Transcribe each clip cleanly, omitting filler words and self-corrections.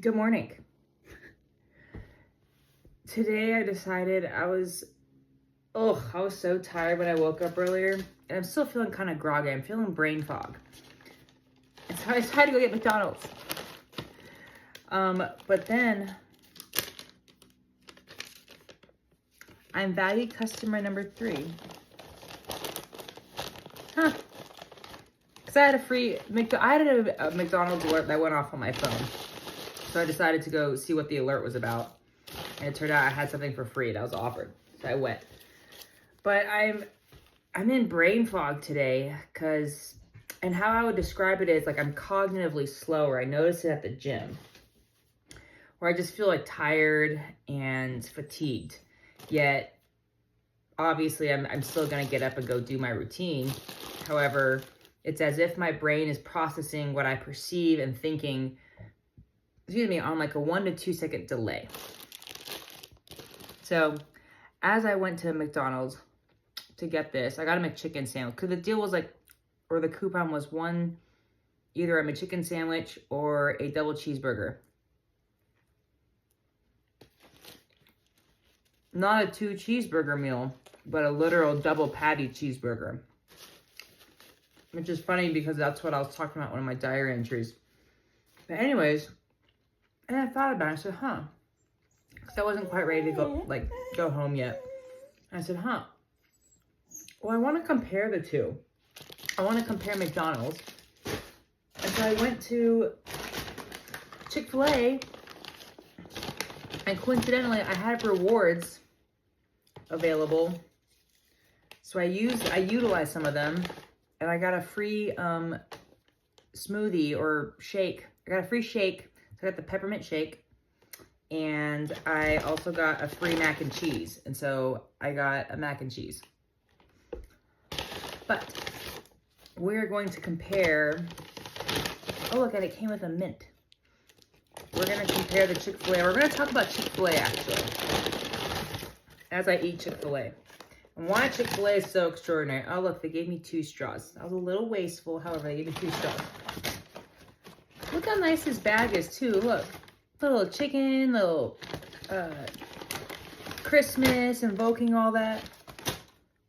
Good morning. Today I decided I was so tired when I woke up earlier, and I'm still feeling kind of groggy. I'm feeling brain fog. And so I decided to go get McDonald's. But then I'm valued customer number 3. Because I had a McDonald's alert that went off on my phone. So I decided to go see what the alert was about. And it turned out I had something for free that was offered. So I went. But I'm in brain fog today and how I would describe it is like I'm cognitively slower. I notice it at the gym where I just feel like tired and fatigued. Yet, obviously, I'm still going to get up and go do my routine. However, it's as if my brain is processing what I perceive and thinking, on like a 1 to 2 second delay. So, as I went to McDonald's to get this, I got a McChicken sandwich. Because the deal was the coupon was either a McChicken sandwich or a double cheeseburger. Not a 2 cheeseburger meal, but a literal double patty cheeseburger. Which is funny because that's what I was talking about in one of my diary entries. But anyways, and I thought about it. I said, because I wasn't quite ready to go home yet. And I said, well, I want to compare the two. I want to compare McDonald's. And so I went to Chick-fil-A, and coincidentally, I had rewards available. So I utilized some of them, and I got a free smoothie or shake. I got a free shake. So I got the peppermint shake. And I also got a free mac and cheese. And so I got a mac and cheese. But we're going to compare. Oh, look, and it came with a mint. We're going to compare the Chick-fil-A. We're going to talk about Chick-fil-A, actually, as I eat Chick-fil-A. And why Chick-fil-A is so extraordinary. Oh, look, they gave me 2 straws. I was a little wasteful. However, they gave me 2 straws. Look how nice this bag is, too. Look. Little chicken, little Christmas, invoking all that.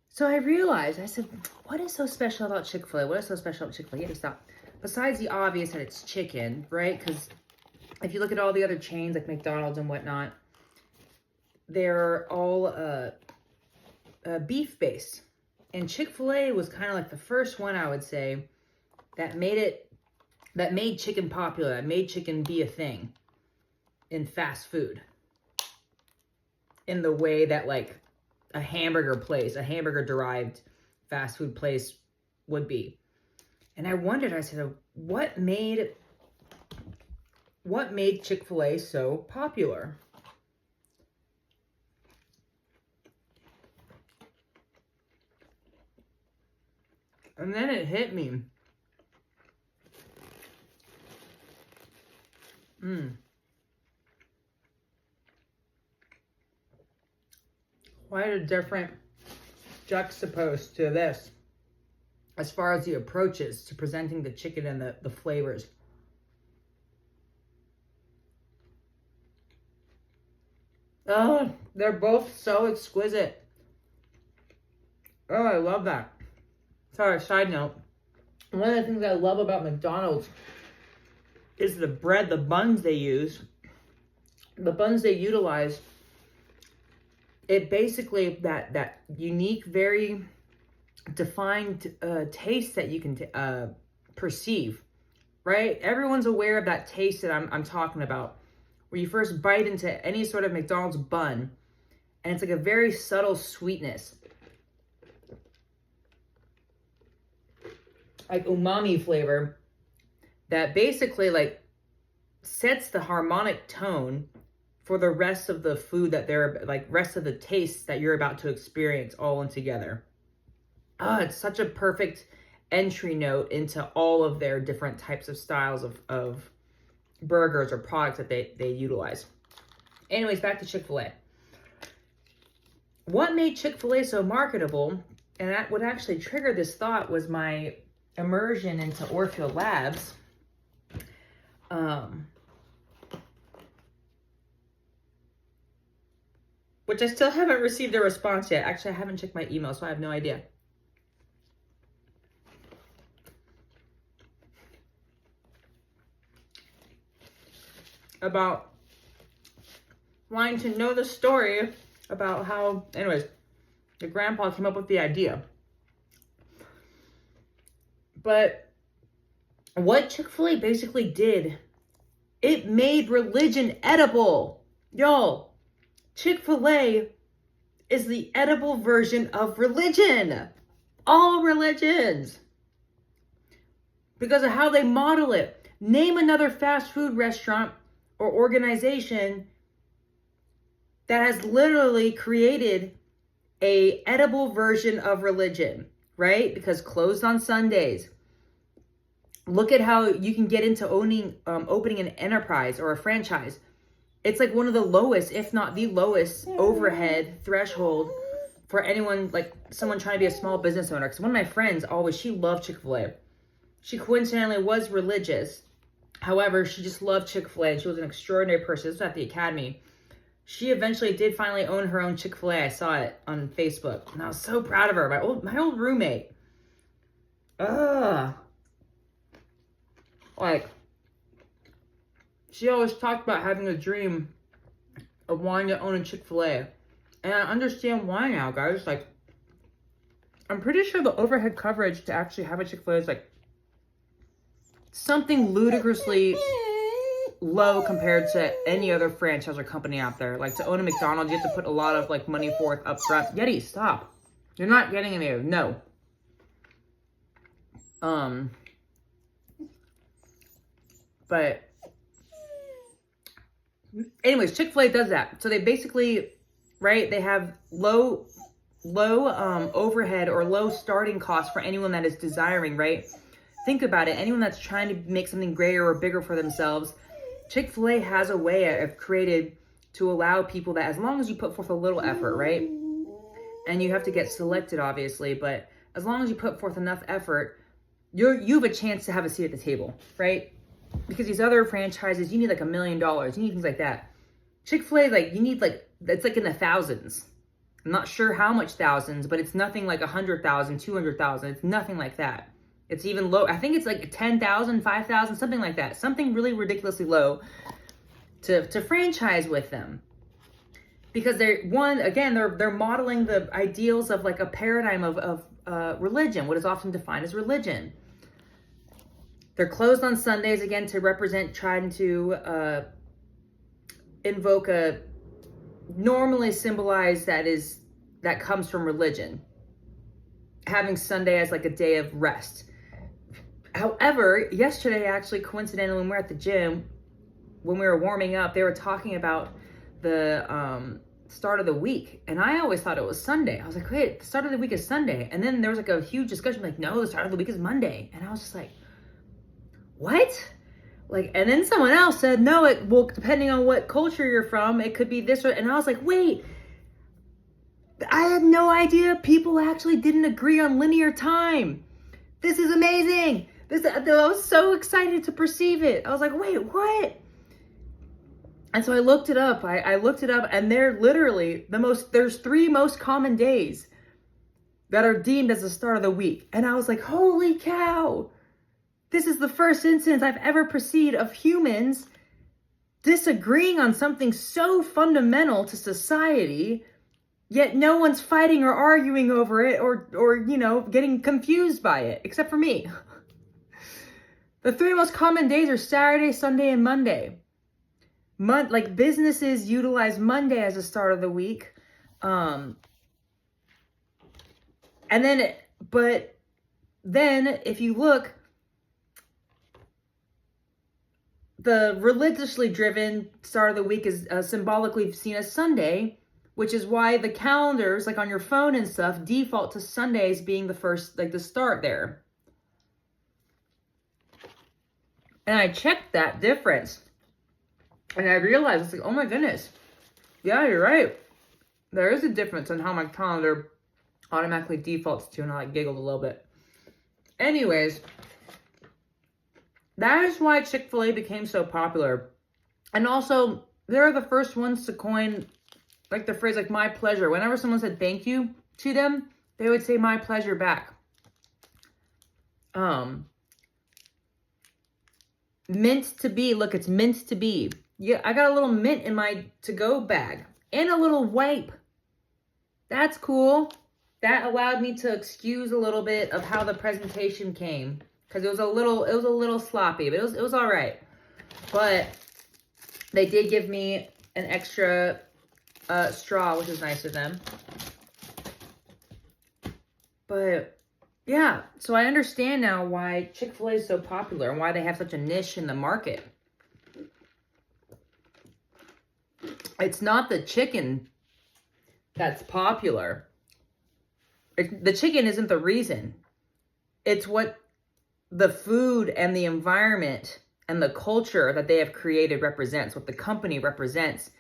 So I realized, I said, what is so special about Chick-fil-A? What is so special about Chick-fil-A? Yeah, stop. Besides the obvious that it's chicken, right? Because if you look at all the other chains like McDonald's and whatnot, they're all beef-based. And Chick-fil-A was kind of like the first one, I would say, that made chicken popular, that made chicken be a thing in fast food, in the way that like a hamburger derived fast food place would be. And I wondered, I said, what made Chick-fil-A so popular? And then it hit me. Quite a different juxtaposed to this as far as the approaches to presenting the chicken and the flavors. Oh, they're both so exquisite. Oh, I love that. Sorry, side note. One of the things I love about McDonald's is the bread, the buns they use. The buns they utilize, it basically, that unique, very defined taste that you can perceive, right? Everyone's aware of that taste that I'm talking about, where you first bite into any sort of McDonald's bun, and it's like a very subtle sweetness, like umami flavor, that basically like sets the harmonic tone for the rest of the food that rest of the tastes that you're about to experience all in together. It's such a perfect entry note into all of their different types of styles of burgers or products that they utilize. Anyways, back to Chick-fil-A. What made Chick-fil-A so marketable, and that would actually trigger this thought, was my immersion into Orfield Labs. which I still haven't received a response yet. Actually, I haven't checked my email, so I have no idea. About wanting to know the story about how, anyways, the grandpa came up with the idea. But what Chick-fil-A basically did, it made religion edible. Y'all, Chick-fil-A is the edible version of religion. All religions. Because of how they model it. Name another fast food restaurant or organization that has literally created a edible version of religion, right? Because closed on Sundays. Look at how you can get into opening an enterprise or a franchise. It's like one of the lowest, if not the lowest, overhead threshold for anyone, like someone trying to be a small business owner. Because one of my friends she loved Chick-fil-A. She coincidentally was religious. However, she just loved Chick-fil-A and she was an extraordinary person. This was at the academy. She eventually did finally own her own Chick-fil-A. I saw it on Facebook. And I was so proud of her. My old roommate. Like, she always talked about having a dream of wanting to own a Chick-fil-A. And I understand why now, guys. Like, I'm pretty sure the overhead coverage to actually have a Chick-fil-A is like something ludicrously low compared to any other franchise or company out there. Like, to own a McDonald's, you have to put a lot of like money forth up front. Yeti, stop. You're not getting any of it. No. But anyways, Chick-fil-A does that. So they basically, right, they have low overhead or low starting costs for anyone that is desiring, right? Think about it. Anyone that's trying to make something greater or bigger for themselves, Chick-fil-A has a way of created to allow people that, as long as you put forth a little effort, right? And you have to get selected, obviously, but as long as you put forth enough effort, you have a chance to have a seat at the table, right? Because these other franchises, you need like $1 million. You need things like that. Chick-fil-A, like, you need like, it's like in the thousands. I'm not sure how much thousands, but it's nothing like 100,000, 200,000. It's nothing like that. It's even low. I think it's like 10,000, 5,000, something like that. Something really ridiculously low to franchise with them. Because they're modeling the ideals of like a paradigm of religion, what is often defined as religion. They're closed on Sundays, again, to represent, trying to invoke a normally symbolized that comes from religion. Having Sunday as like a day of rest. However, yesterday, actually, coincidentally, when we were at the gym, when we were warming up, they were talking about the start of the week. And I always thought it was Sunday. I was like, wait, the start of the week is Sunday. And then there was like a huge discussion, like, no, the start of the week is Monday. And I was just like, what? Like, and then someone else said, no, depending on what culture you're from, it could be this, and I was like, wait, I had no idea people actually didn't agree on linear time. This is amazing. I was so excited to perceive it. I was like, wait, what? And so I looked it up. I looked it up, and they're literally there's 3 most common days that are deemed as the start of the week. And I was like, holy cow. This is the first instance I've ever perceived of humans disagreeing on something so fundamental to society, yet no one's fighting or arguing over it or getting confused by it, except for me. The 3 most common days are Saturday, Sunday, and Monday. Like, businesses utilize Monday as the start of the week. But then if you look, the religiously driven start of the week is symbolically seen as Sunday, which is why the calendars, like on your phone and stuff, default to Sundays being the first, like the start there. And I checked that difference. And I realized, it's like, oh my goodness. Yeah, you're right. There is a difference in how my calendar automatically defaults to, and I giggled a little bit. Anyways, that is why Chick-fil-A became so popular. And also, they're the first ones to coin like the phrase, like, my pleasure. Whenever someone said thank you to them, they would say my pleasure back. Mint to be. Look, it's mint to be. Yeah, I got a little mint in my to-go bag. And a little wipe. That's cool. That allowed me to excuse a little bit of how the presentation came. Because it was a little sloppy, but it was all right. But they did give me an extra straw, which is nice of them. But yeah, so I understand now why Chick-fil-A is so popular and why they have such a niche in the market. It's not the chicken that's popular. The chicken isn't the reason. It's what the food and the environment and the culture that they have created represents, what the company represents,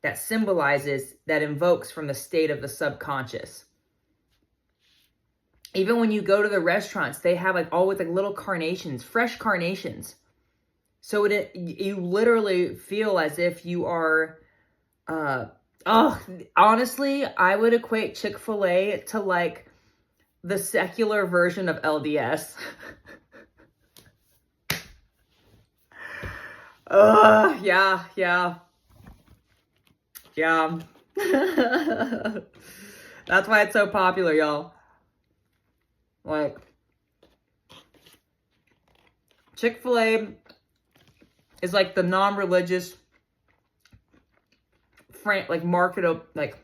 that symbolizes, that invokes from the state of the subconscious. Even when you go to the restaurants, they have like always like little carnations, fresh carnations. So you literally feel as if you are, honestly, I would equate Chick-fil-A to like the secular version of LDS. Yeah. That's why it's so popular, y'all. Like, Chick-fil-A is like the non-religious, like market of, like,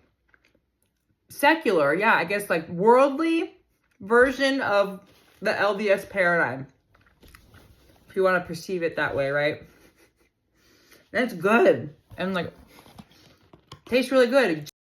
secular, yeah, I guess like worldly version of the LDS paradigm. If you want to perceive it that way, right? And it's good. And like, tastes really good.